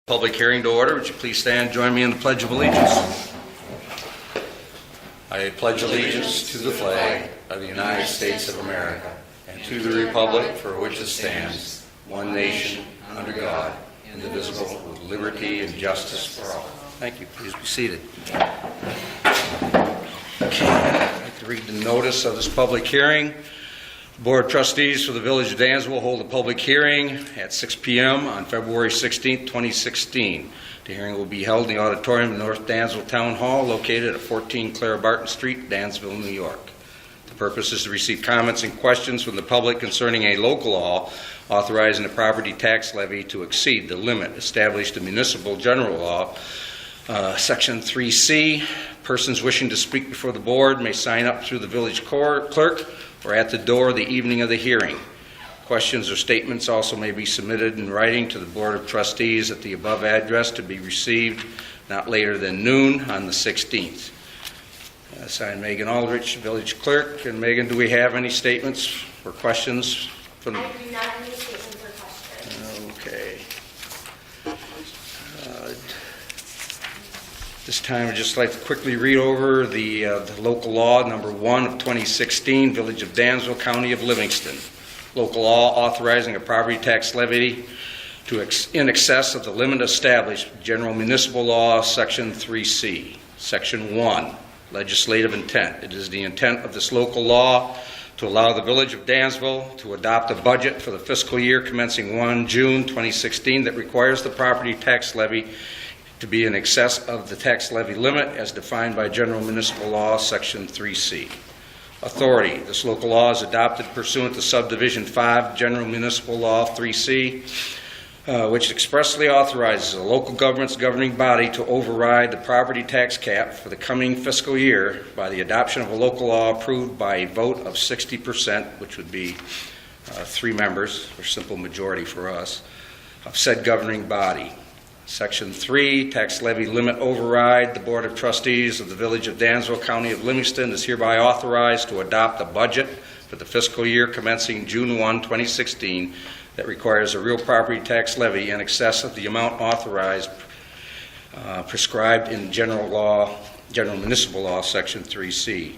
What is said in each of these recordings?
Public hearing to order. Would you please stand and join me in the Pledge of Allegiance? I pledge allegiance to the flag of the United States of America and to the republic for which it stands, one nation, under God, indivisible, with liberty and justice for all. Thank you. Please be seated. Okay. I'd like to read the notice of this public hearing. The Board of Trustees for the Village of Dansville will hold a public hearing at 6 p.m. on February 16, 2016. The hearing will be held in the auditorium of North Dansville Town Hall, located at 14 Clara Barton Street, Dansville, New York. The purpose is to receive comments and questions from the public concerning a local law authorizing the property tax levy to exceed the limit established in Municipal General Law, Section 3C. Persons wishing to speak before the board may sign up through the village clerk or at the door the evening of the hearing. Questions or statements also may be submitted in writing to the Board of Trustees at the above address to be received not later than noon on the 16th. Signed, Megan Aldrich, Village Clerk. And Megan, do we have any statements or questions from the... I do not have any statements or questions. Okay. This time I'd just like to quickly read over the local law number 1 of 2016, Village of Dansville, County of Livingston. Local law authorizing a property tax levy in excess of the limit established, General Municipal Law, Section 3C. Section 1, legislative intent. It is the intent of this local law to allow the Village of Dansville to adopt a budget for the fiscal year commencing 1 June 2016 that requires the property tax levy to be in excess of the tax levy limit as defined by General Municipal Law, Section 3C. Authority. This local law is adopted pursuant to Subdivision 5, General Municipal Law 3C, which expressly authorizes a local government's governing body to override the property tax cap for the coming fiscal year by the adoption of a local law approved by a vote of 60%, which would be 3 members, or simple majority for us, of said governing body. Section 3, tax levy limit override. The Board of Trustees of the Village of Dansville, County of Livingston is hereby authorized to adopt a budget for the fiscal year commencing June 1, 2016 that requires a real property tax levy in excess of the amount authorized prescribed in General Municipal Law, Section 3C.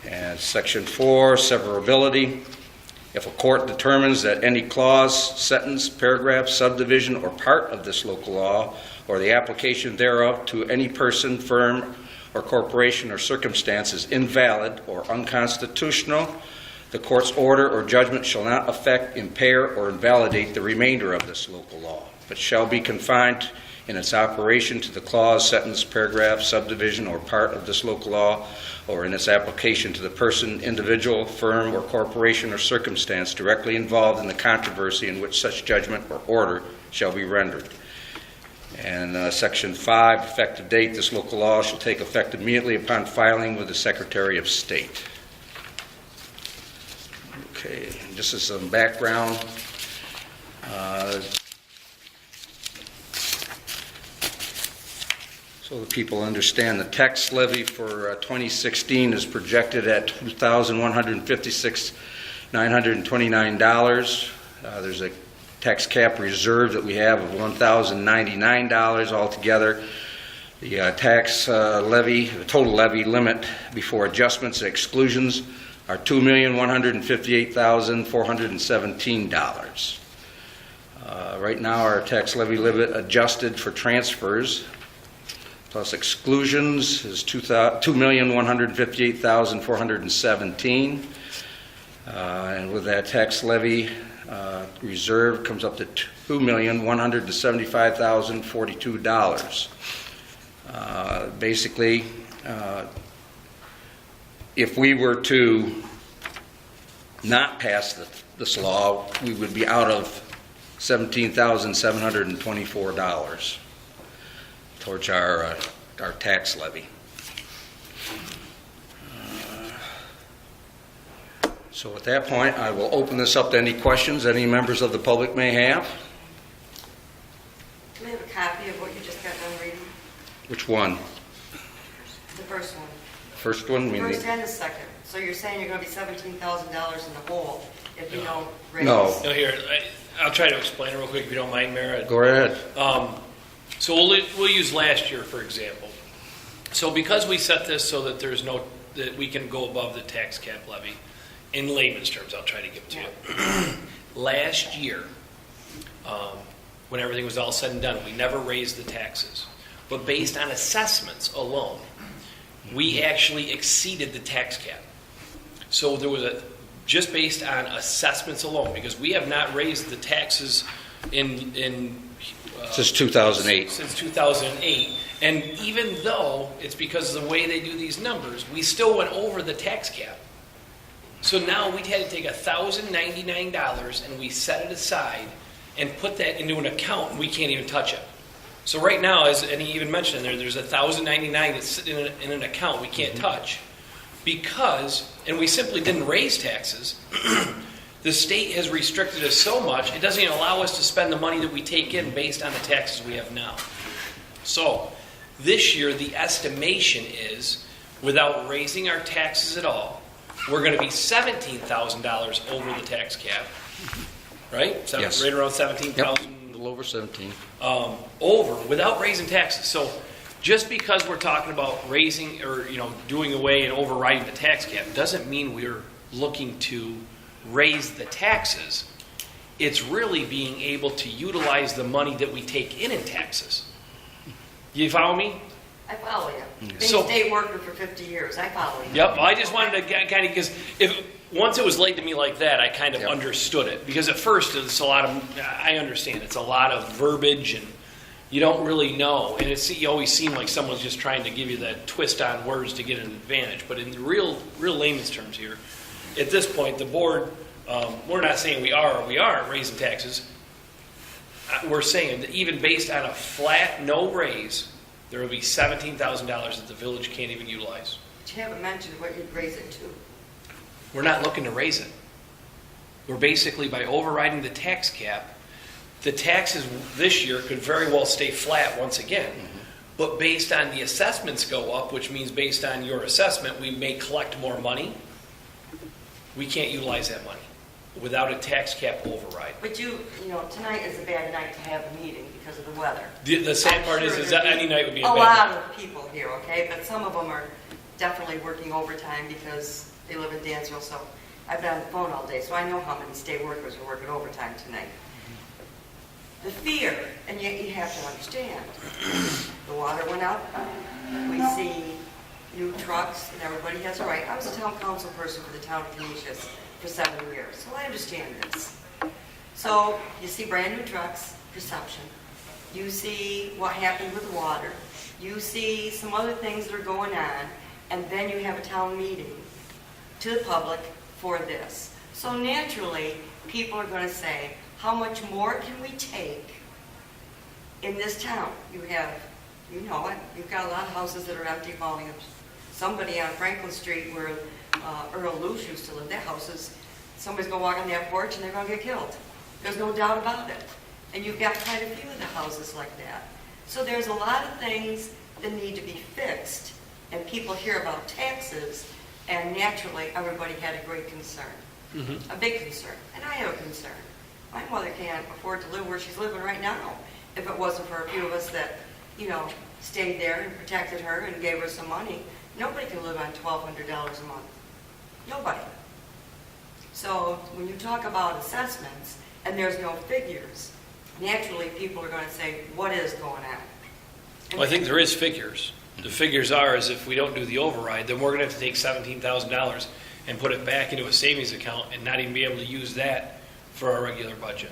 And Section 4, severability. If a court determines that any clause, sentence, paragraph, subdivision, or part of this local law, or the application thereof to any person, firm, or corporation or circumstance is invalid or unconstitutional, the court's order or judgment shall not affect, impair, or invalidate the remainder of this local law, but shall be confined in its operation to the clause, sentence, paragraph, subdivision, or part of this local law, or in its application to the person, individual, firm, or corporation or circumstance directly involved in the controversy in which such judgment or order shall be rendered. And Section 5, effective date. This local law shall take effect immediately upon filing with the Secretary of State. Okay, this is some background. So the people understand the tax levy for 2016 is projected at $2,156,929. There's a tax cap reserve that we have of $1,099 altogether. The tax levy, the total levy limit before adjustments and exclusions are $2,158,417. Right now our tax levy limit adjusted for transfers plus exclusions is $2,158,417, and with that tax levy reserve comes up to $2,175,042. Basically, if we were to not pass this law, we would be out of $17,724 towards our tax levy. So at that point, I will open this up to any questions any members of the public may have. Can I have a copy of what you just got done reading? Which one? The first one. First one? The first and the second. So you're saying you're going to be $17,000 in the hole if you don't raise? No. No, here, I'll try to explain it real quick if you don't mind, Mayor. Go ahead. So we'll use last year, for example. So because we set this so that that we can go above the tax cap levy, in layman's terms, I'll try to give it to you. Last year, when everything was all said and done, we never raised the taxes. But based on assessments alone, we actually exceeded the tax cap. So there was just based on assessments alone, because we have not raised the taxes Since 2008. Since 2008. And even though it's because of the way they do these numbers, we still went over the tax cap. So now we had to take $1,099 and we set it aside and put that into an account, and we can't even touch it. So right now, and he even mentioned in there's $1,099 that's sitting in an account we can't touch because, and we simply didn't raise taxes, the state has restricted us so much, it doesn't even allow us to spend the money that we take in based on the taxes we have now. So this year, the estimation is, without raising our taxes at all, we're going to be $17,000 over the tax cap, right? Yes. Right around 17,000. A little over 17. Over without raising taxes. So just because we're talking about raising or doing away and overriding the tax cap doesn't mean we're looking to raise the taxes. It's really being able to utilize the money that we take in taxes. You follow me? I follow you. Been So- a state worker for 50 years. I follow you. Yep. I just wanted to kind of, because once it was laid to me like that, I kind of Yep. understood it. Because at first it's a lot of, I understand, it's a lot of verbiage and you don't really know. And you always seem like someone's just trying to give you that twist on words to get an advantage. But in the real layman's terms here, at this point, the board, we're not saying we are or we aren't raising taxes. We're saying that even based on a flat no raise, there will be $17,000 that the village can't even utilize. But you haven't mentioned what you'd raise it to. We're not looking to raise it. We're basically, by overriding the tax cap, the taxes this year could very well stay flat once again. But based on the assessments go up, which means based on your assessment, we may collect more money. We can't utilize that money without a tax cap override. But tonight is a bad night to have a meeting because of the weather. The sad I'm part sure is there'd that be any night would be a a bad lot night. of people here, okay? But some of them are definitely working overtime because they live in Dansville. So I've been on the phone all day, so I know how many state workers are working overtime tonight. The fear, and yet you have to understand, the water went up. We see new trucks, and everybody has a right. I was a town council person for the town of Canisius for 7 years, so I understand this. So you see brand new trucks, perception. You see what happened with water. You see some other things that are going on, and then you have a town meeting to the public for this. So naturally, people are going to say, how much more can we take in this town? You've got a lot of houses that are empty, falling up. Somebody on Franklin Street where Earl Luce used to live, that house is, somebody's going to walk on that porch and they're going to get killed. There's no doubt about it. And you've got quite a few of the houses like that. So there's a lot of things that need to be fixed, and people hear about taxes, and naturally everybody had a great concern, a big concern, and I have a concern. My mother can't afford to live where she's living right now if it wasn't for a few of us that, stayed there and protected her and gave her some money. Nobody can live on $1,200 a month. Nobody. So when you talk about assessments and there's no figures, naturally people are going to say, what is going on? Well, I think there is figures. The figures are is if we don't do the override, then we're going to have to take $17,000 and put it back into a savings account and not even be able to use that for our regular budget.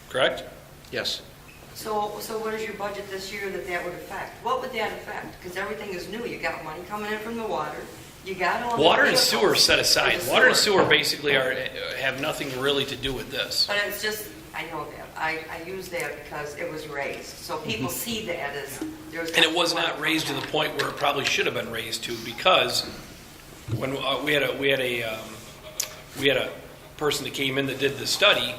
Correct? Yes. So what is your budget this year that would affect? What would that affect? Because everything is new. You got money coming in from the water. You got all the Water and vehicles. sewer set aside. The Water and sewer basically have nothing really to do with this. But it's just, I know that. I use that because it was raised. So people see that as there's. And it was not raised to the point where it probably should have been raised to, because when we had a person that came in that did the study,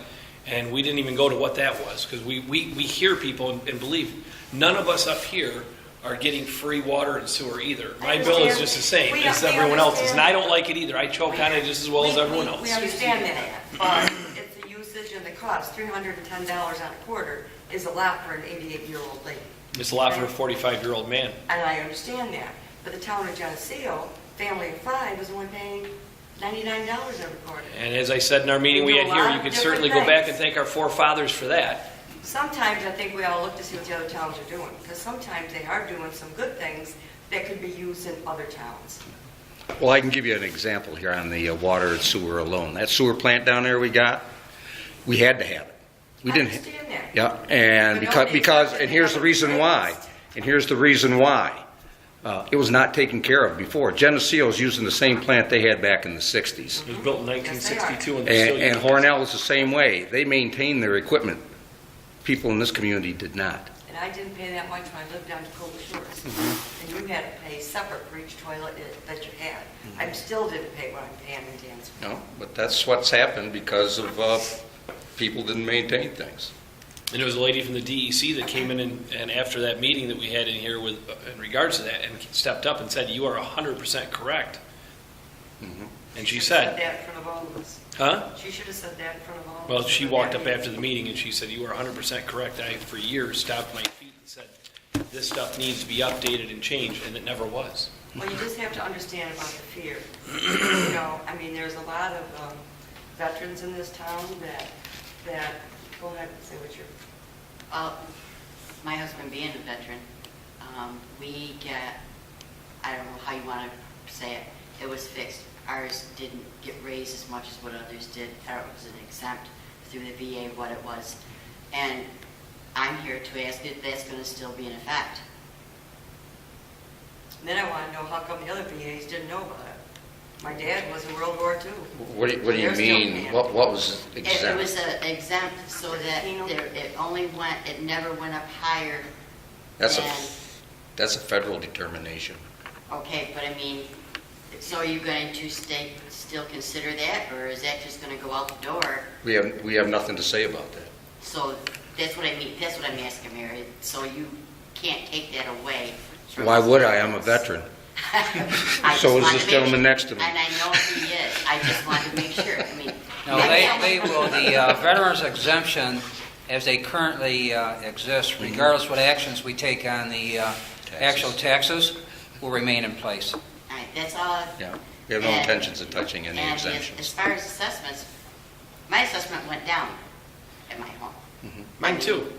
and we didn't even go to what that was, because we hear people and believe none of us up here are getting free water and sewer either. My bill is just the same as everyone else's, and I don't like it either. I choke on it just as well as everyone else. We understand that, but it's the usage and the cost. $310 on a quarter is a lot for an 88-year-old lady. It's a lot for a 45-year-old man. And I understand that. But the town of Geneseo, family of 5, was only paying $99 every quarter. And as I said in our meeting we had here, you could certainly go back and thank our forefathers for that. Sometimes I think we ought to look to see what the other towns are doing, because sometimes they are doing some good things that could be used in other towns. Well, I can give you an example here on the water and sewer alone. That sewer plant down there we got, we had to have it. We I didn't. understand that. Yeah, and But nobody because, said and they here's had the reason it why. fixed. And here's the reason why. It was not taken care of before. Geneseo is using the same plant they had back in the 60s. It was built in 1962 and they're still And using it. Hornell is the same way. They maintain their equipment. People in this community did not. And I didn't pay that much when I lived down to Cold Shores. And you had to pay separate for each toilet that you had. I still didn't pay what I'm paying in Dansville. No, but that's what's happened because of people didn't maintain things. And there was a lady from the DEC that came in and after that meeting that we had in here with, in regards to that, and stepped up and said, "You are 100% correct." And she should have said, that in front of all of us. huh? She should have said that in front of all of us. Well, she walked up after the meeting and she said, "You are 100% correct." I, for years, stopped my feet and said, "This stuff needs to be updated and changed," and it never was. Well, you just have to understand about the fear. You know, I mean, there's a lot of veterans in this town that, go ahead and say what you're, My husband being a veteran, we get, I don't know how you want to say it, it was fixed. Ours didn't get raised as much as what others did. It was an exempt through the VA, what it was. And I'm here to ask if that's going to still be in effect. then I want to know how come the other VAs didn't know about it. My dad was in World War II. What do you They're still mean? paying. What was It exempt? was exempt so that it never went up higher That's than, a federal determination. okay, but I mean, so are you going to still consider that, or is that just going to go out the door? We have nothing to say about that. So that's what I mean, that's what I'm asking, Mary. So you can't take that away from Why us. would I? I'm a veteran. I So just is wanted this to make gentleman sure- next to me. And I know he is. I just wanted to make sure. I mean. No, they will, the veterans exemption, as they currently exist, regardless what actions we take on the actual taxes, will remain in place. All right, that's all. Yeah, we have no And- intentions of touching any And as exemptions. far as assessments, my assessment went down at my home. Mine too.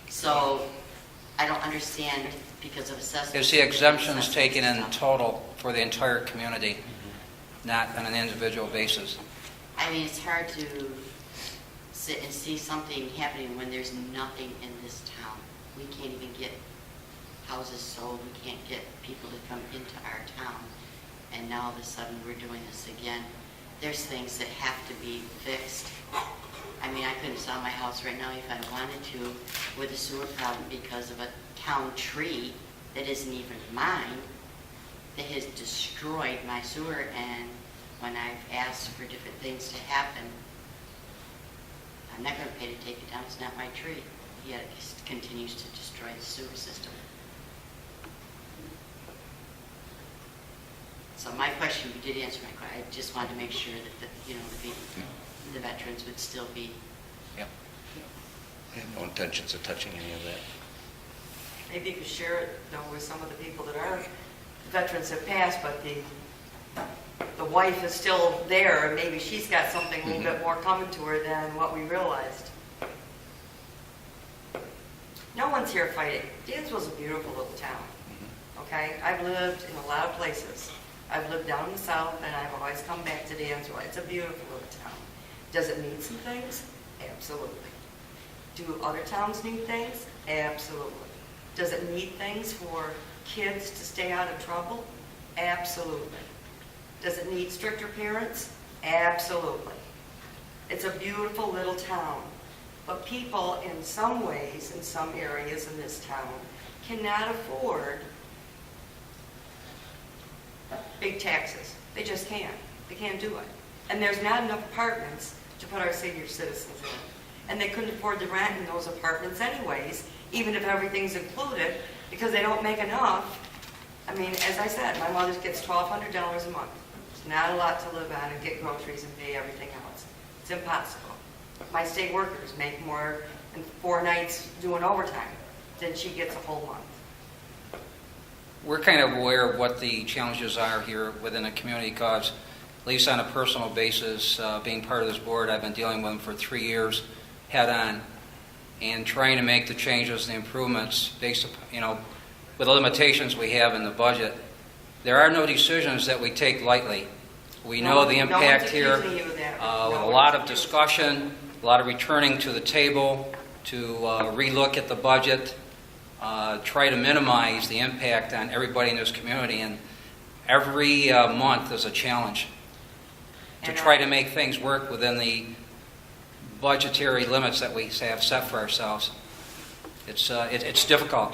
So I don't understand because of assessments. Is the exemptions taken in Assessments down. total for the entire community, not on an individual basis? I mean, it's hard to sit and see something happening when there's nothing in this town. We can't even get houses sold, we can't get people to come into our town, and now all of a sudden we're doing this again. There's things that have to be fixed. I mean, I couldn't sell my house right now if I wanted to with a sewer problem because of a town tree that isn't even mine that has destroyed my sewer, and when I've asked for different things to happen, I'm not going to pay to take it down, it's not my tree, yet it continues to destroy the sewer system. So my question, you did answer my question, I just wanted to make sure that, the veterans would still be, Yep. I have no intentions of touching any of that. Maybe you could share it, with some of the people that are veterans have passed, but the wife is still there, and maybe she's got something a little bit more coming to her than what we realized. No one's here fighting. Dansville's a beautiful little town, okay? I've lived in a lot of places. I've lived down in the south, and I've always come back to Dansville. It's a beautiful little town. Does it need some things? Absolutely. Do other towns need things? Absolutely. Does it need things for kids to stay out of trouble? Absolutely. Does it need stricter parents? Absolutely. It's a beautiful little town. But people, in some ways, in some areas in this town, cannot afford big taxes. They just can't. They can't do it. And there's not enough apartments to put our senior citizens in. And they couldn't afford the rent in those apartments anyways, even if everything's included, because they don't make enough. I mean, as I said, my mother gets $1,200 a month. It's not a lot to live on and get groceries and pay everything else. It's impossible. My state workers make more in 4 nights doing overtime then she gets a whole month. We're kind of aware of what the challenges are here within the community because, at least on a personal basis, being part of this board, I've been dealing with them for 3 years head-on and trying to make the changes and the improvements based upon, with the limitations we have in the budget. There are no decisions that we take lightly. We know the impact here. No one's accusing you of that. A No lot one's of accusing- discussion, a lot of returning to the table to relook at the budget, try to minimize the impact on everybody in this community. And every month is a challenge to And, try to make things work within the budgetary limits that we have set for ourselves. It's difficult.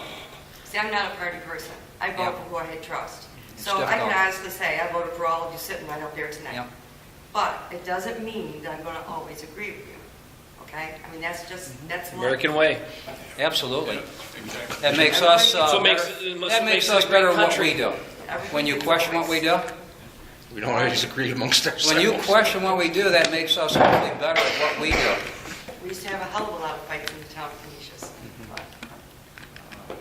See, I'm not a party person. I vote Yep. for who I trust. It's So I can difficult. honestly say, I voted for all of you sitting right up there tonight. Yep. But it doesn't mean that I'm going to always agree with you, okay? I mean, that's just, that's life. American way. Absolutely. That makes us That's what makes better- it- it must- that makes makes it a us great better at what country. we do. Everything When you is question what we always- do, We don't always agree amongst ourselves. when you question what we do, that makes us hopefully better at what we do. We used to have a hell of a lot of fights in the town of Canisius. But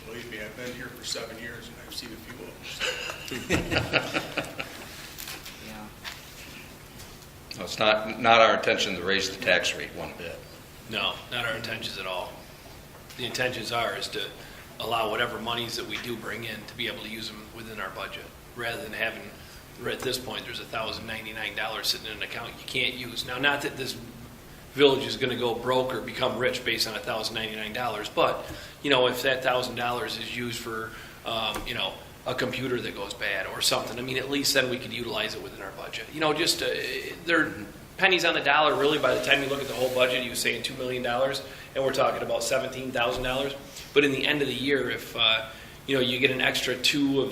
Believe me, I've been here for 7 years and I've seen a few of them. Yeah. No, it's not our intention to raise the tax rate one bit. No, not our intentions at all. The intentions is to allow whatever monies that we do bring in to be able to use them within our budget, rather than having, at this point, there's $1,099 sitting in an account you can't use. Now, not that this village is going to go broke or become rich based on $1,099, but, if that $1,000 is used for, a computer that goes bad or something, I mean, at least then we could utilize it within our budget. They're pennies on the dollar, really. By the time you look at the whole budget, you were saying $2 million, and we're talking about $17,000. But in the end of the year, if you get an extra two or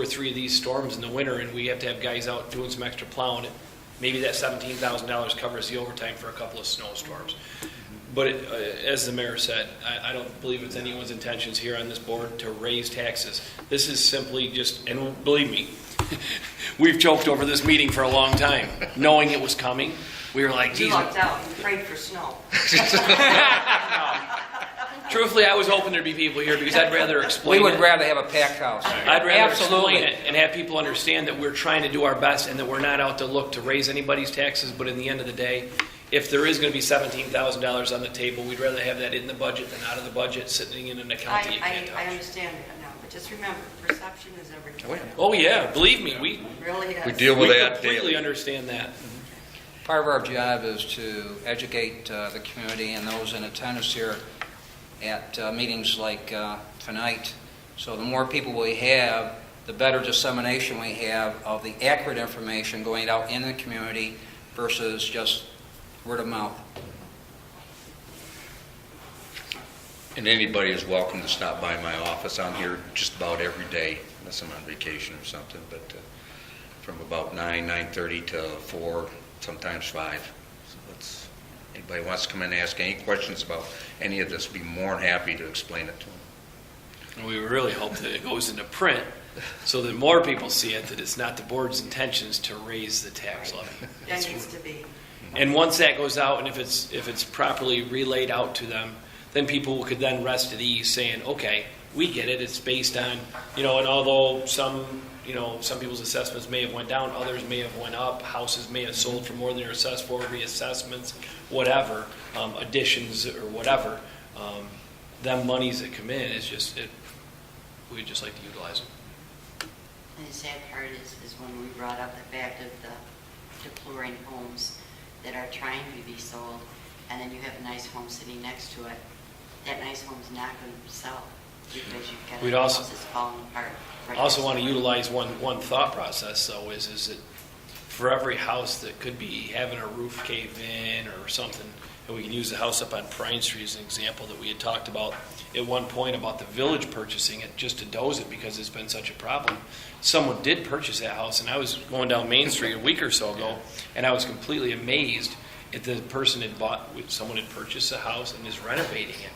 three of these storms in the winter, and we have to have guys out doing some extra plowing, maybe that $17,000 covers the overtime for a couple of snowstorms. But as the mayor said, I don't believe it's anyone's intentions here on this board to raise taxes. This is simply just, and believe me, we've choked over this meeting for a long time, knowing it was coming. We were like, you geez. lucked out. You prayed for snow. Truthfully, I was hoping there'd be people here because I'd rather explain We would it. rather have a packed house. I'd rather Absolutely. explain it and have people understand that we're trying to do our best and that we're not out to look to raise anybody's taxes, but in the end of the day, if there is going to be $17,000 on the table, we'd rather have that in the budget than out of the budget sitting in an account that you can't I touch. understand that now, but just remember, perception is everything. Oh, yeah. Oh, yeah, believe me, we Really is. We deal with that completely daily. understand that. Part of our job is to educate the community and those in attendance here at meetings like tonight. So the more people we have, the better dissemination we have of the accurate information going out in the community versus just word of mouth. And anybody is welcome to stop by my office. I'm here just about every day, unless I'm on vacation or something, but from about 9:30 to 4, sometimes 5. So anybody wants to come in and ask any questions about any of this, be more than happy to explain it to them. And we really hope that it goes into print so that more people see it, that it's not the board's intentions to raise the tax levy. That needs to be. And once that goes out, and if it's properly relayed out to them, then people could then rest at ease saying, okay, we get it, it's based on, and although some people's assessments may have went down, others may have went up, houses may have sold for more than they're assessed for, reassessments, whatever, additions or whatever, them monies that come in is just, we'd just like to utilize them. And the sad part is when we brought up the fact of the deploring homes that are trying to be sold, and then you have a nice home sitting next to it, that nice home's not going to sell because you've got We'd a also- house that's falling apart. right I also next want to door. utilize one thought process, though, is that for every house that could be having a roof cave in or something, and we can use the house up on Pine Street as an example that we had talked about at one point about the village purchasing it just to doze it because it's been such a problem. Someone did purchase that house, and I was going down Main Street a week or so ago, and I was completely amazed at the person someone had purchased a house and is renovating it.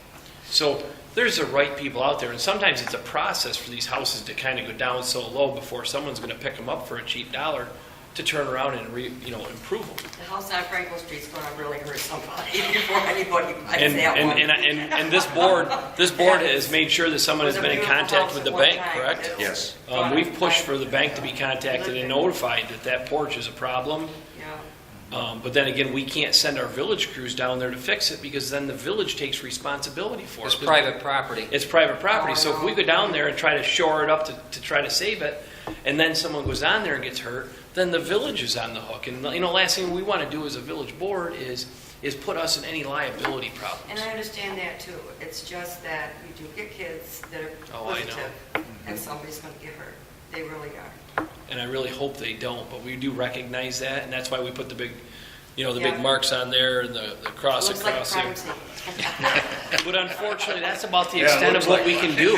So there's the right people out there, and sometimes it's a process for these houses to kind of go down so low before someone's going to pick them up for a cheap dollar. to turn around and improve them. The house on Franklin Street's gonna really hurt somebody before anybody buys And, that one. and this board has made sure that someone has been in contact with the bank, correct? Yes. We've pushed for the bank to be contacted and notified that that porch is a problem. Yeah. But then again, we can't send our village crews down there to fix it because then the village takes responsibility for it. It's private property. It's private property. So if we go down there and try to shore it up to try to save it, and then someone goes on there and gets hurt, then the village is on the hook. And last thing we want to do as a village board is put us in any liability problems. And I understand that too. It's just that you do get kids that are Oh, I know. positive, and somebody's gonna get hurt. They really are. And I really hope they don't, but we do recognize that, and that's why we put the big, the Yeah. big marks on there and the cross Looks like a across there. crime scene. But unfortunately, that's about the Yeah, it extent looks of what like we can do.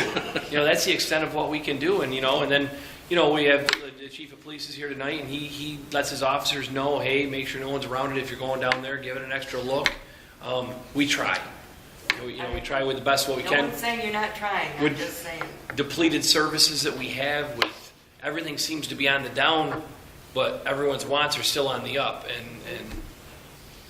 That's the extent of what we can do, and then, we have the chief of police is here tonight, and he lets his officers know, hey, make sure no one's around it if you're going down there, give it an extra look. We try. We try with the best what we No can. one's saying you're not trying, I'm Would- just saying. Depleted services that we have with, everything seems to be on the down, but everyone's wants are still on the up, and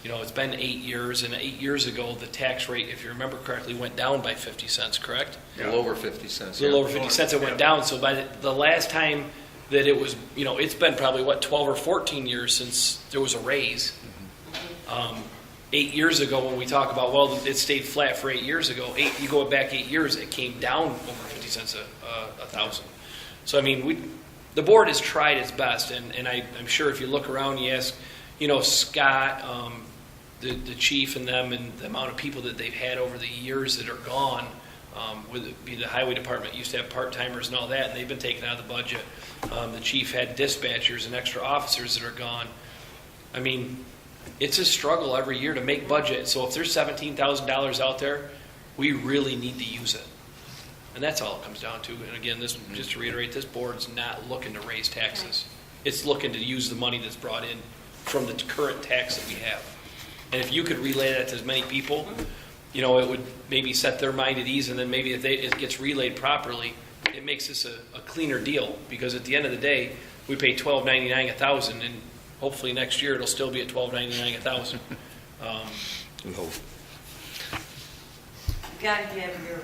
it's been 8 years, and 8 years ago, the tax rate, if you remember correctly, went down by 50 cents, correct? A little over 50 cents. A little over 50 cents it went down, so by the last time that it was, it's been probably, 12 or 14 years since there was a raise. 8 years ago, when we talk about, well, it stayed flat for 8 years ago, you go back 8 years, it came down over 50 cents a thousand. So, the board has tried its best, and I'm sure if you look around, you ask, Scott, the chief and them, and the amount of people that they've had over the years that are gone, the highway department used to have part-timers and all that, and they've been taken out of the budget. The chief had dispatchers and extra officers that are gone. It's a struggle every year to make budget, so if there's $17,000 out there, we really need to use it. And that's all it comes down to. And again, just to reiterate, this board's not looking to raise taxes. It's looking to use the money that's brought in from the current tax that we have. And if you could relay that to as many people, it would maybe set their mind at ease, and then maybe if it gets relayed properly, it makes this a cleaner deal. Because at the end of the day, we pay $12.99 $1,000, and hopefully next year it'll still be at $12.99 $1,000. We hope. You've got to have your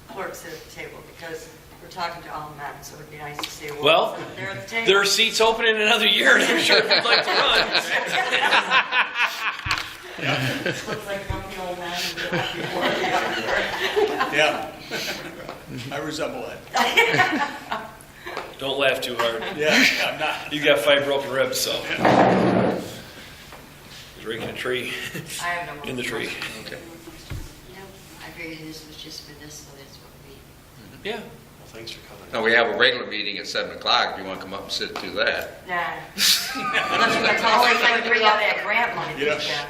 clerks at the table, because we're talking to all men, so it'd be nice to see Well, they're at the table. there are seats open in another year, and I'm sure if you'd like to run. Looks like grumpy old man. Yeah. I resemble that. Don't laugh too hard. Yeah, I'm not. You've got 5 broken ribs, so. Drinking a tree I have no more. in the tree. I figured this was just for this, so that's what we. Yeah. Well, thanks for coming. Now, we have a regular meeting at 7 o'clock, if you want to come up and sit through that. Nah. That's all if I bring all that grant money.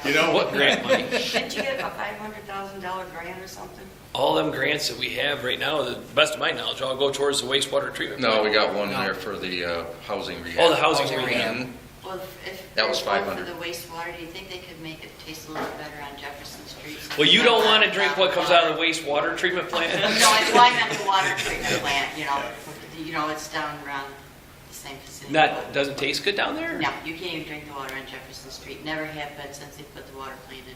You know, What grant money? Didn't you get a $500,000 grant or something? All them grants that we have right now, the best of my knowledge, all go towards the wastewater treatment. No, we got one there for the housing rehab. Oh, the housing Housing rehab. Mhm. Well, if That was they're going 500. for the wastewater, do you think they could make it taste a little better on Jefferson Street? Well, you don't want to drink what comes out of the wastewater treatment plant? No, it's why I meant the water treatment plant, it's down around the same facility. That doesn't taste good down there? No, you can't even drink the water on Jefferson Street. Never have been since they put the water plant in.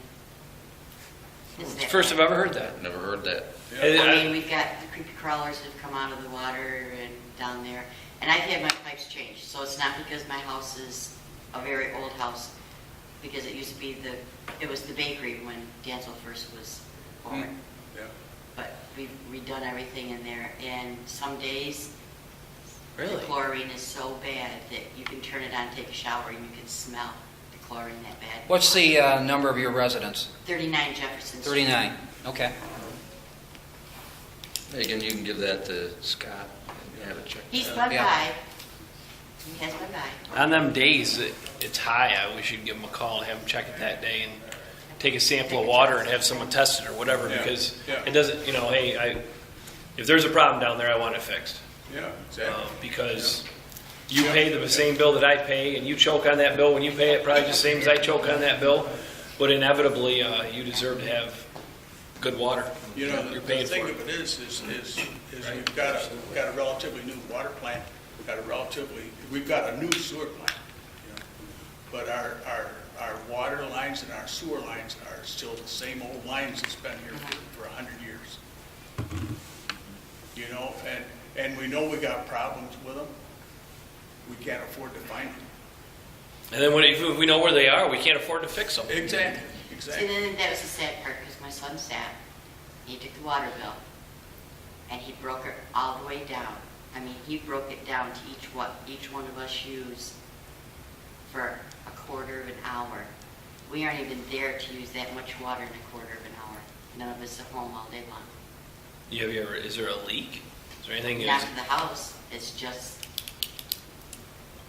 It's that First I've bad. ever heard that. Never heard that. I mean, we've got creepy crawlers that have come out of the water and down there. And I've had my pipes changed, so it's not because my house is a very old house, because it used to be it was the bakery when Dansville first was born. Yeah. But we've redone everything in there, and some days the Really? chlorine is so bad that you can turn it on, take a shower, and you can smell the chlorine that bad. What's the number of your residents? 39 Jefferson Street. 39. Okay. Megan, you can give that to Scott and have it checked He's out. been Yeah. by. He has been by. On them days that it's high, we should give them a call and have them check it that day and take a sample of water and have someone test it or whatever, Yeah, because yeah. it doesn't, if there's a problem down there, I want it fixed. Yeah, exactly. Because you pay the same bill that I pay, and you choke on that bill when you pay it, probably just the same as I choke on that bill, but inevitably, you deserve to have good water. You're You're paying the thing for it. of it is we've got a relatively new water plant, we've got a new sewer plant. but our water lines and our sewer lines are still the same old lines that's been here for 100 years. You know, and we know we got problems with them. We can't afford to find them. And then if we know where they are, we can't afford to fix them. Exactly, See, exactly. then that was the sad part, because my son sat, he took the water bill, and he broke it all the way down. I mean, he broke it down to each one of us use for a quarter of an hour. We aren't even there to use that much water in a quarter of an hour. None of us at home all day long. Is there a leak? Is there anything? Not to the house, it's just,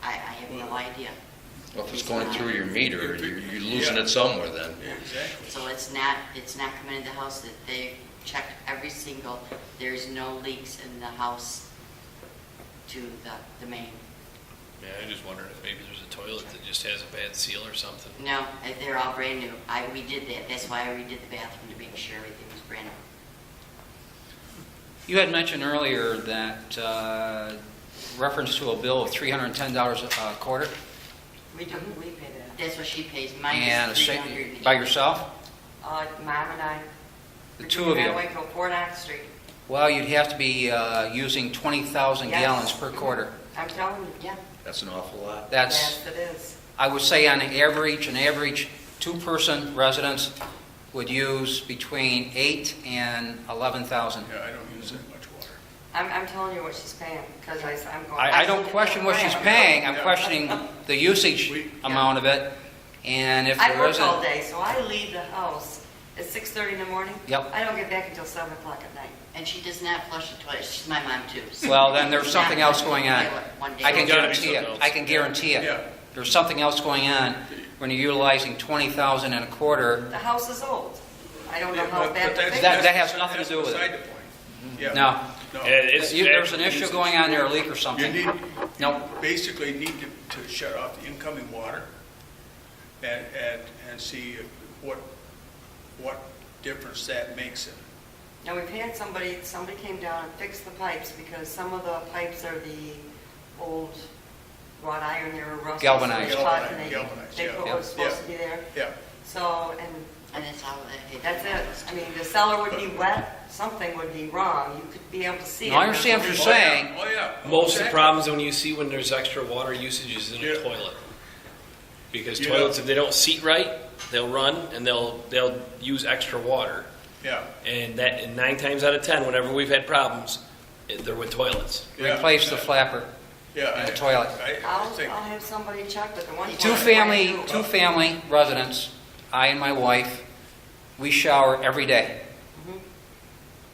I have no idea. Well, if it's going through your meter, you're losing Yeah. it somewhere then. Exactly. So it's not coming in the house, that they checked every single, there's no leaks in the house to the main. Yeah, I just wondered if maybe there's a toilet that just has a bad seal or something. No, they're all brand new. We did that, that's why I redid the bathroom, to make sure everything was brand new. You had mentioned earlier that reference to a bill of $310 a quarter, We do, we pay that. That's what she pays, mine and is $300. by yourself? Mom and I. The two of you? Virginia Highway, 4 Knox Street. Well, you'd have to be using 20,000 Yes. gallons per quarter. I'm telling you. Yeah, That's an awful lot. That's, Yes, it is. I would say on average, two-person residence would use between 8,000 and 11,000. Yeah, I don't use that much water. I'm telling you what she's paying, because I'm going. I don't question what she's paying, I'm questioning the usage amount of it, and if I there work all isn't... day, so I leave the house at 6:30 in the morning. Yep. I don't get back until 7 o'clock at night. and she does not flush the toilet. She's my mom too. so Well, then she there's does something not else flush going the on. toilet one day. I can There's gotta be guarantee something it, else. I can guarantee it. Yeah. There's something else going on when you're utilizing 20,000 and a quarter. The house is old. I don't know Yeah, how but bad to that's- fix That- it. that has nothing to do with it. That's beside the point. Yeah. No, No. there's an issue going on there, a leak or You something. need, No. basically need to shut off the incoming water and see what difference that makes it. Now, we've had somebody came down and fixed the pipes, because some of the pipes are the old wrought iron, they were rusty. so Galvanized. they cut and Galvanized, They yeah. put what's supposed to be there. Yeah, So, and And that's how it. that's it. I mean, the cellar would be wet, something would be wrong. You could be able to see it. No, I understand what you're Oh, yeah. saying. Oh, yeah. Most of the Exactly. problems when you see when there's extra water usage is in a Yeah. toilet. Because Yeah. toilets, if they don't seat right, they'll run and they'll use extra water. Yeah, And 9 times out of 10, whenever we've had problems, they're with toilets. yeah. Replace the flapper. Yeah. in the toilet. I I'll think, have somebody check, but the one. Two-family residence, I and my wife, we shower every day.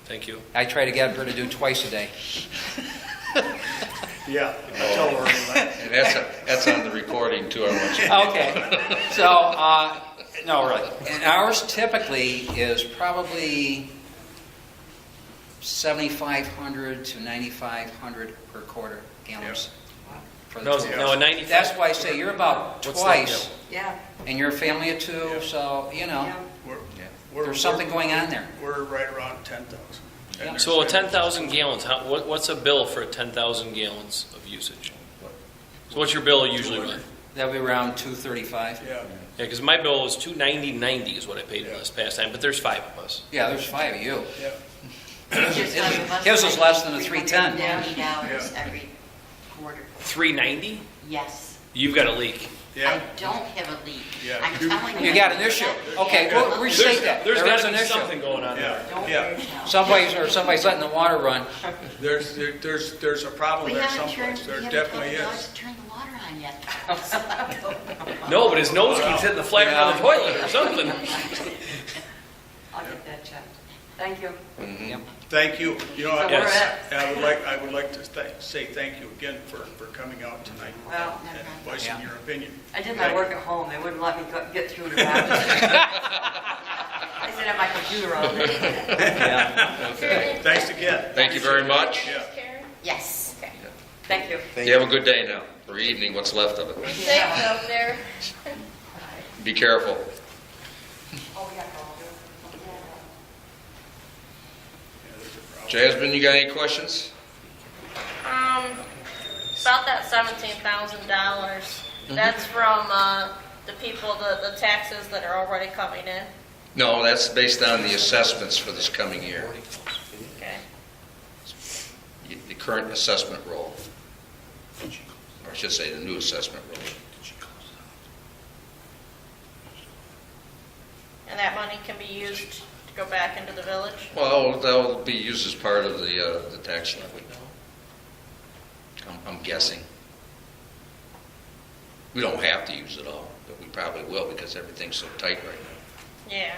Thank you. I try to get her to do twice a day. yeah, I tell her that. And that's on the recording too, I want you. Okay, so, no, really. And ours typically is probably 7,500 to 9,500 per quarter gallons. For the No, total. no, a 95. That's why I say you're about What's that twice, Yeah, and you're a family of two, Yeah. so, you know, yeah. there's something going on there. We're right around 10,000. Yeah. So a 10,000 gallons, what's a bill for 10,000 gallons of usage? So what's your bill usually run? That'll be around 235. Yeah, Yeah, because my bill is $290.90 is what I paid this past time, but there's 5 of us. Yeah, there's 5 of you. yeah. His is less than a 310. $390 every quarter. $390? Yes. You've got a leak. I Yeah, don't have a leak. Yeah. I'm telling you. You got an issue. Okay, well, restate that. There's There got is to an be issue. something going on there. yeah, yeah. Somebody's letting the water run. There's a problem We there haven't turned, someplace. we There haven't definitely told the is. dogs to turn the water on yet. So I don't know. No, but his nose keeps hitting the flapper on the toilet or something. I'll get that checked. Thank you. Yep. Thank you. You know, So we're Yes. I would like to say thank you again for coming out tonight Well, and voicing Yeah. your opinion. I did my work at home. They wouldn't let me get through to that. I sit at my computer all day. Yeah. Okay. Thanks again. Thank you very much. Yeah. Karen? Yes. Okay. Thank you. You have a good day now, or evening, what's left of it. Be safe out there. Be careful. Oh, we got all Yeah, there's a problem. Jasmine, you got any questions? About that $17,000, That's from the people, the taxes that are already coming in. No, that's based on the assessments for this coming year, Okay. the current assessment roll. Or I should say, the new assessment roll. And that money can be used to go back into the village? Well, that'll be used as part of the tax levy. I'm guessing. We don't have to use it all, but we probably will because everything's so tight right now. Yeah.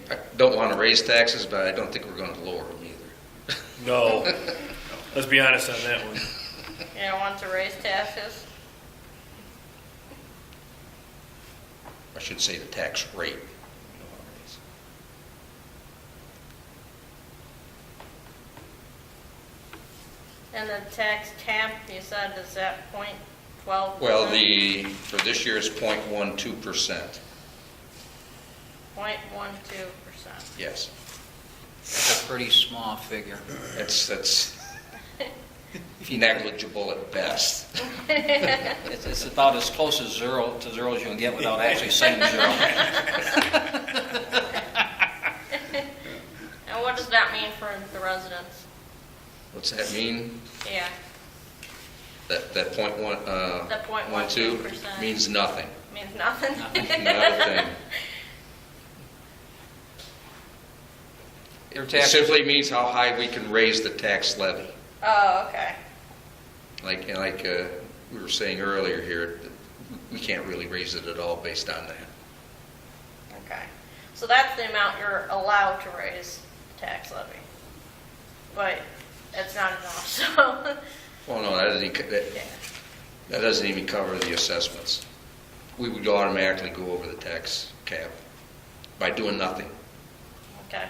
I don't want to raise taxes, but I don't think we're going to lower them either. No. Let's be honest on that one. You don't want to raise taxes? I should say the tax rate. And the tax cap, you said, is that .12%? Well, for this year it's 0.12%. 0.12%. Yes. That's a pretty small figure. That's negligible at best. It's about as close as zero as you can get without actually saying zero. And what does that mean for the residents? What's that mean? Yeah, That point one, the 0.12% means nothing. means nothing? Not a thing. Your It taxes, simply means how high we can raise the tax levy. Oh, okay. Like we were saying earlier here, we can't really raise it at all based on that. Okay. So that's the amount you're allowed to raise the tax levy. But it's not enough, so. Well, no, Yeah. that doesn't even cover the assessments. We would automatically go over the tax cap by doing nothing. Okay.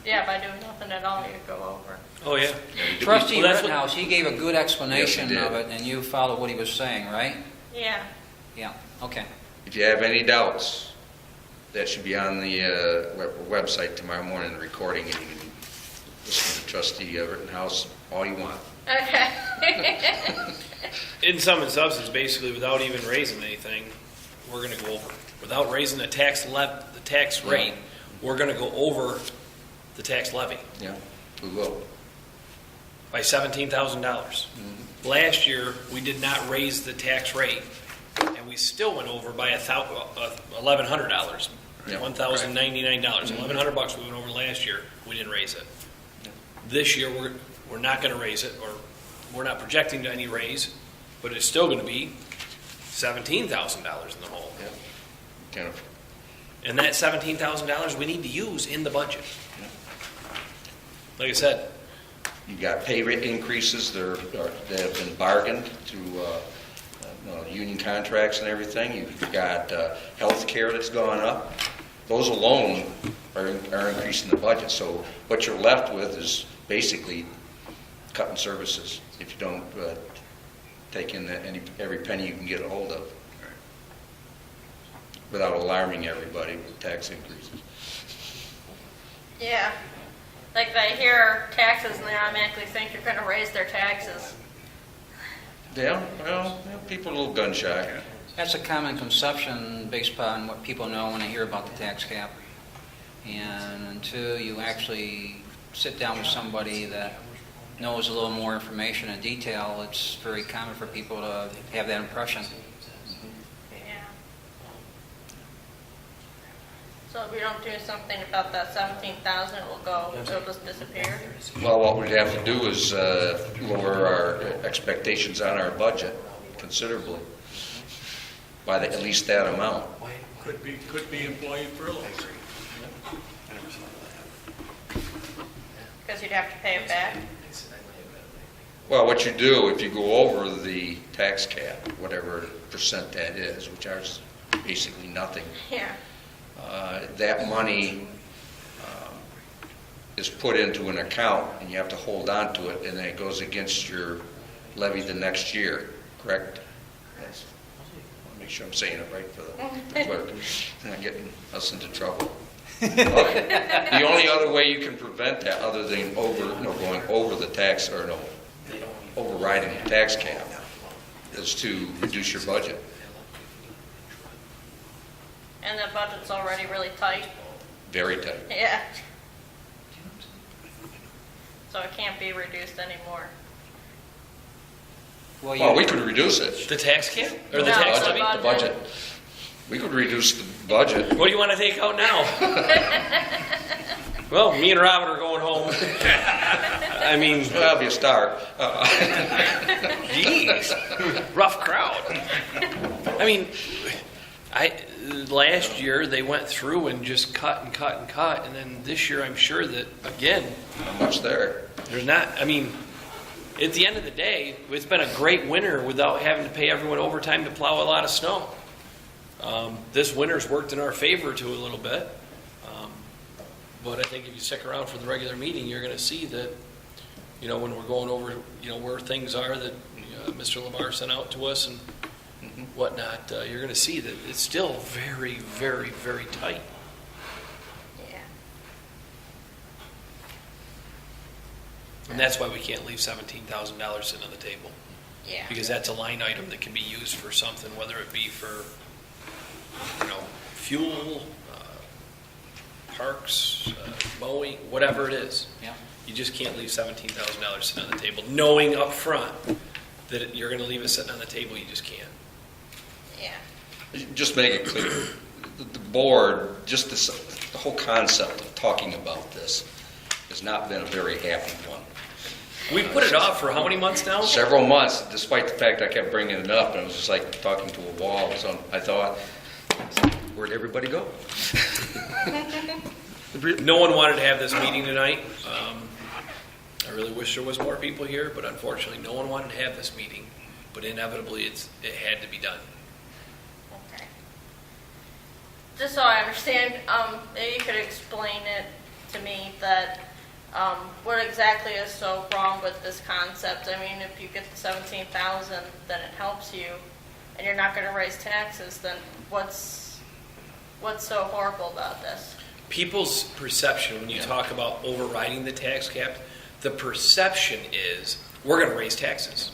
Yeah, by doing nothing at all, you go over. Oh, yeah. Trustee Well, that's what- Rittenhouse, he gave a good explanation Yes, he of did. it, and you followed what he was saying, right? Yeah. Yeah, okay. If you have any doubts, that should be on the website tomorrow morning, the recording, and you can listen to Trustee Rittenhouse all you want. Okay. In sum and substance, basically, without even raising anything, we're going to go over. Without raising the tax rate, we're going to go over the tax levy Yeah, we will. by $17,000. Last year, we did not raise the tax rate, and we still went over by $1,100. Yeah. $1,099. $1,100 we went over last year. We didn't raise it. This year we're not going to raise it, or we're not projecting any raise, but it's still going to be $17,000 in the hole. Yeah. Kind of. And that $17,000 we need to use in the budget. Like I said, You got pay rate increases that have been bargained through union contracts and everything. You've got health care that's gone up. Those alone are increasing the budget. So what you're left with is basically cutting services if you don't take in every penny you can get a hold of without alarming everybody with tax increases. Yeah. Like they hear taxes and they automatically think you're going to raise their taxes. Yeah, well, people are a little gun shy. That's a common conception based upon what people know when they hear about the tax cap. And until you actually sit down with somebody that knows a little more information and detail, it's very common for people to have that impression. Yeah. So if we don't do something about that 17,000, it'll just disappear? Well, what we'd have to do is lower our expectations on our budget considerably by at least that amount. Could be employee furloughs. Because you'd have to pay it back? Well, what you do, if you go over the tax cap, whatever percent that is, which is basically nothing, Yeah. that money is put into an account, and you have to hold on to it, and then it goes against your levy the next year, correct? Yes. I'll make sure I'm saying it right for the clerk, not getting us into trouble. The only other way you can prevent that, other than going over the tax, or overriding the tax cap, is to reduce your budget. And the budget's already really tight. Very tight. Yeah. So it can't be reduced anymore. Well, we could reduce it. The tax cap? Or the No, tax the levy? budget. The budget. We could reduce the budget. What do you want to take out now? Well, me and Robin are going home. I mean, That'll be a start. geez, rough crowd. I mean, last year they went through and just cut and cut and cut, and then this year I'm sure that, again, Not much there. there's not, I mean, at the end of the day, it's been a great winter without having to pay everyone overtime to plow a lot of snow. This winter's worked in our favor to a little bit. But I think if you stick around for the regular meeting, you're going to see that, when we're going over, where things are that Mr. Lamar sent out to us and whatnot, you're going to see that it's still very, very, very tight. Yeah. And that's why we can't leave $17,000 sitting on the table. Yeah. Because that's a line item that can be used for something, whether it be for, fuel, parks, mowing, whatever it is. Yeah. You just can't leave $17,000 sitting on the table, knowing up front that you're going to leave it sitting on the table. You just can't. Yeah. Just make it clear, the board, just the whole concept of talking about this has not been a very happy one. We put it off for how many months now? Several months, despite the fact I kept bringing it up, and it was just like talking to a wall. So I thought, where'd everybody go? No one wanted to have this meeting tonight. I really wish there was more people here, but unfortunately, no one wanted to have this meeting. But inevitably, it had to be done. Okay. Just so I understand, maybe you could explain it to me that what exactly is so wrong with this concept? I mean, if you get the 17,000, then it helps you, and you're not going to raise taxes. Then what's so horrible about this? People's perception when you talk about overriding the tax cap, the perception is we're going to raise taxes.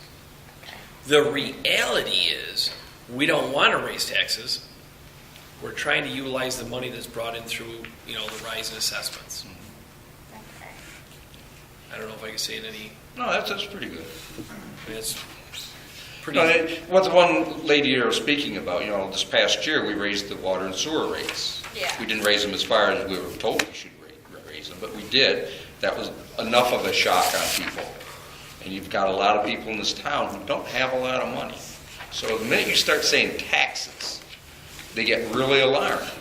The reality is we don't want to raise taxes. We're trying to utilize the money that's brought in through, the rise in assessments. Okay. I don't know if I can say it any. No, that's pretty good. It's pretty. What the one lady here was speaking about, this past year we raised the water and sewer rates. Yeah. We didn't raise them as far as we were told we should raise them, but we did. That was enough of a shock on people. And you've got a lot of people in this town who don't have a lot of money. So the minute you start saying taxes, they get really alarmed.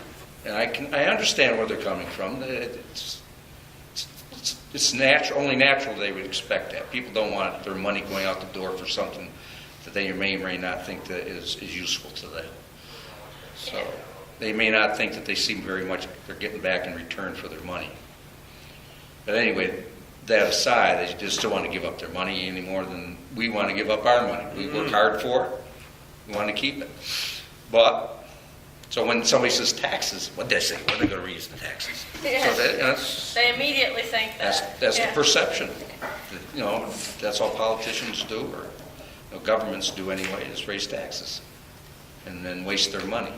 And I understand where they're coming from. It's only natural they would expect that. People don't want their money going out the door for something that they may or may not think that is useful to them. So they may not think that they see very much they're getting back in return for their money. But anyway, that aside, they just don't want to give up their money any more than we want to give up our money. We work hard for it. We want to keep it. But, so when somebody says taxes, what do they say? What are they going to raise the taxes? Yeah. So They immediately think that. that's Yeah. the perception. That's all politicians do, or governments do anyway, is raise taxes and then waste their money.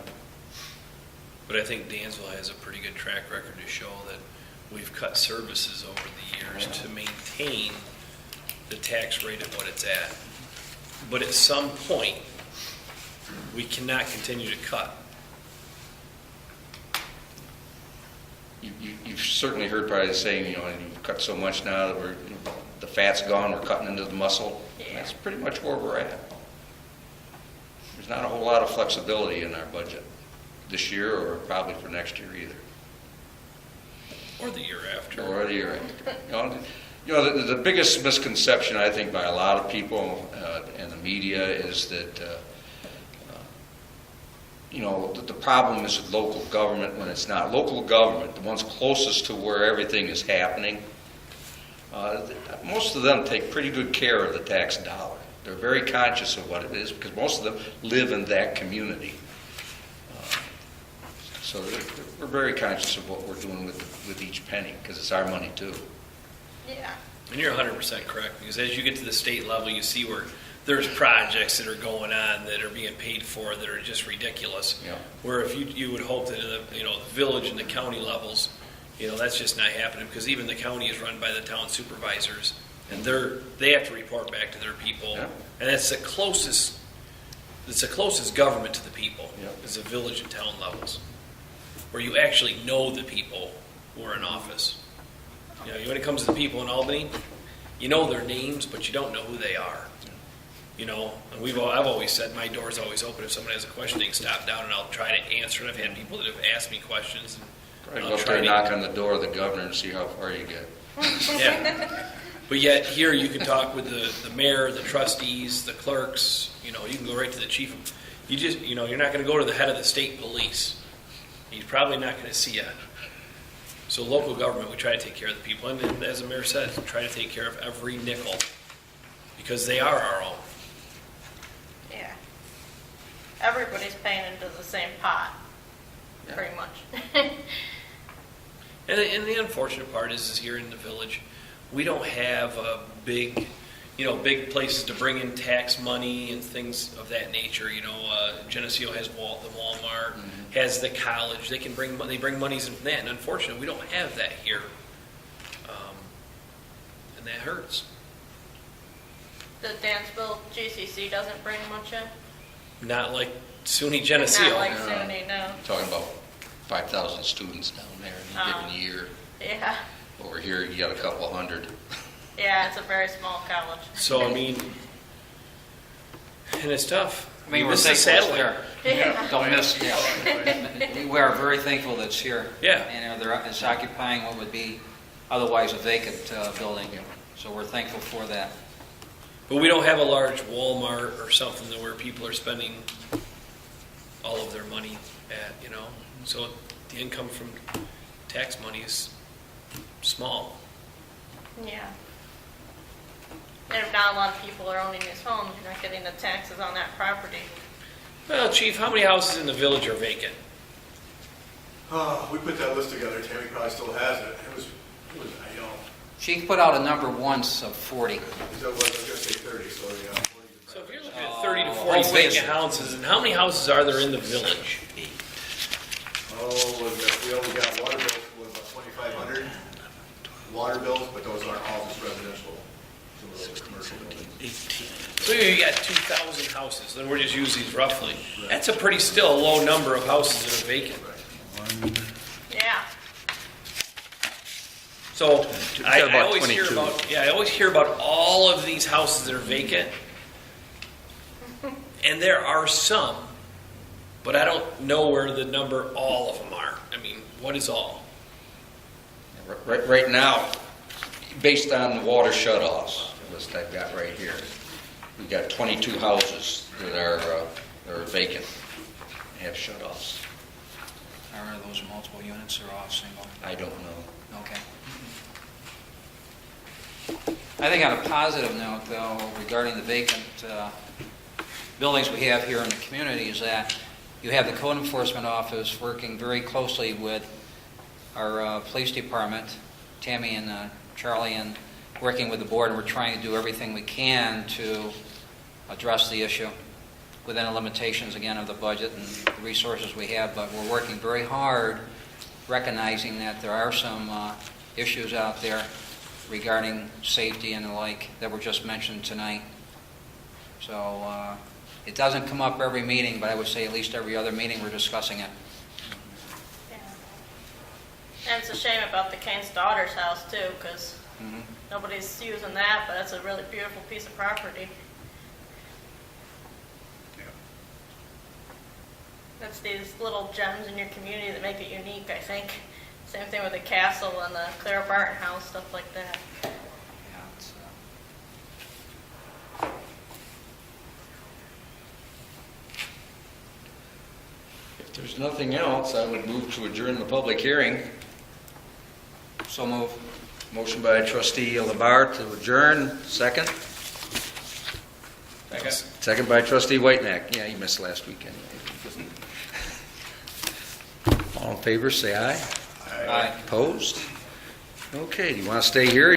But I think Dansville has a pretty good track record to show that we've cut services over the years to maintain the tax rate at what it's at. But at some point, we cannot continue to cut. You've certainly heard probably the saying, you've cut so much now that the fat's gone, we're cutting into the muscle. Yeah. That's pretty much where we're at. There's not a whole lot of flexibility in our budget this year, or probably for next year either. Or the year after. Or the year after. The biggest misconception, I think, by a lot of people and the media is that, the problem is with local government when it's not. Local government, the ones closest to where everything is happening, most of them take pretty good care of the tax dollar. They're very conscious of what it is because most of them live in that community. So we're very conscious of what we're doing with each penny, because it's our money too. Yeah. And you're 100% correct, because as you get to the state level, you see where there's projects that are going on that are being paid for that are just ridiculous. Yeah. Where if you would hope that in the, the village and the county levels, that's just not happening, because even the county is run by the town supervisors, and they have to report back to their people. Yeah. And that's the closest government to the people, Yeah. is the village and town levels, where you actually know the people who are in office. When it comes to the people in Albany, you know their names, but you don't know who they are. And I've always said my door's always open. If someone has a question, they can stop down and I'll try to answer it. I've had people that have asked me questions. Right, go up there and knock on the door of the governor and see how far you get. Yeah. But yet here you can talk with the mayor, the trustees, the clerks. You can go right to the chief. You're not going to go to the head of the state police. He's probably not going to see you. So local government, we try to take care of the people. And as the mayor said, try to take care of every nickel, because they are our own. Yeah. Everybody's paying into the same pot, Yeah. pretty much. And the unfortunate part is here in the village, we don't have a big places to bring in tax money and things of that nature. Geneseo has the Walmart, has the college. They bring monies in from that, and unfortunately, we don't have that here, and that hurts. The Dansville GCC doesn't bring much in? Not like SUNY Geneseo. Not like SUNY, no. Talking about 5,000 students down there in a given year. Yeah. Over here, you got a couple hundred. Yeah, it's a very small college. So and it's tough. We're this is thankful it's satellite. there. Yeah. Don't miss, we are very thankful that it's here. Yeah. And it's occupying what would be otherwise a vacant building. So we're thankful for that. But we don't have a large Walmart or something where people are spending all of their money at, So the income from tax money is small. Yeah. And if not a lot of people are owning these homes, you're not getting the taxes on that property. Well, Chief, how many houses in the village are vacant? We put that list together. Tammy probably still has it. It was She put out a number once of 40. I was going to say 30, so yeah. 40. So if you're looking at 30 to 40 hopefully vacant houses, and how many houses are there in the village? We only got water bills, about 2,500 water bills, but those aren't all just residential. Some of those are commercial buildings. So you got 2,000 houses, and we're just using these roughly. That's a pretty still low number of houses that are vacant. Yeah. So I about always hear 22. I always hear about all of these houses that are vacant, and there are some, but I don't know where the number all of them are. I mean, what is all? Right now, based on the water shutoffs, the list I've got right here, we've got 22 houses that are vacant, have shutoffs. Are those multiple units or all single? I don't know. Okay. I think on a positive note, though, regarding the vacant buildings we have here in the community, is that you have the code enforcement office working very closely with our police department, Tammy and Charlie, and working with the board, and we're trying to do everything we can to address the issue within the limitations, again, of the budget and the resources we have. But we're working very hard, recognizing that there are some issues out there regarding safety and the like that were just mentioned tonight. So it doesn't come up every meeting, but I would say at least every other meeting we're discussing it. Yeah. And it's a shame about the Kane's daughter's house too, because nobody's using that, but that's a really beautiful piece of property. That's these little gems in your community that make it unique, I think. Same thing with the castle and the Clara Barton house, stuff like that. Yeah, it's, If there's nothing else, I would move to adjourn the public hearing. so move. Motion by trustee Labar to adjourn, second. Second by trustee Whitenack. Yeah, he missed last weekend. All in favor, say aye. Aye. Opposed? Okay, do you want to stay here?